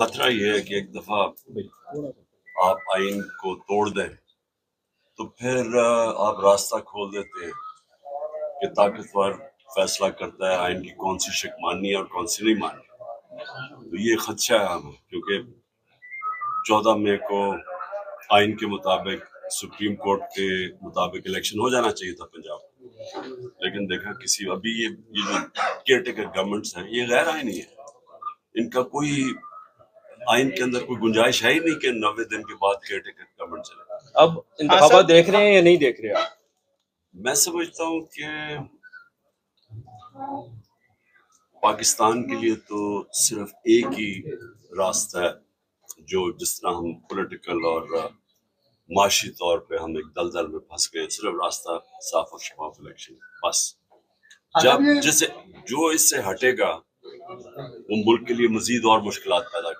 خطرہ یہ ہے کہ ایک دفعہ آپ آئین کو توڑ دیں تو پھر آپ راستہ کھول دیتے ہیں کہ طاقتور فیصلہ کرتا ہے آئین کی کون سی شق ماننی ہے اور کون سی نہیں ماننی. تو یہ خدشہ ہے ہمیں، کیونکہ 14 مئی کو آئین کے مطابق سپریم کورٹ کے مطابق الیکشن ہو جانا چاہیے تھا پنجاب، لیکن دیکھا کسی ابھی یہ جو کیئر ٹیکر گورنمنٹس ہیں یہ غیر آئینی ہے، ان کا کوئی آئین کے اندر کوئی گنجائش ہے ہی نہیں کہ 90 دن کے بعد کیئر ٹیکر گورنمنٹ چلے. اب انتخابات دیکھ رہے ہیں یا نہیں دیکھ رہے آپ؟ میں سمجھتا ہوں کہ پاکستان کے لیے تو صرف ایک ہی راستہ ہے جو جس طرح ہم پولیٹیکل اور معاشی طور پہ ہم ایک دلدل میں پھنس گئے، صرف راستہ صاف اور شفاف الیکشن. بس جب جو اس سے ہٹے گا وہ ملک کے لیے مزید اور مشکلات پیدا کر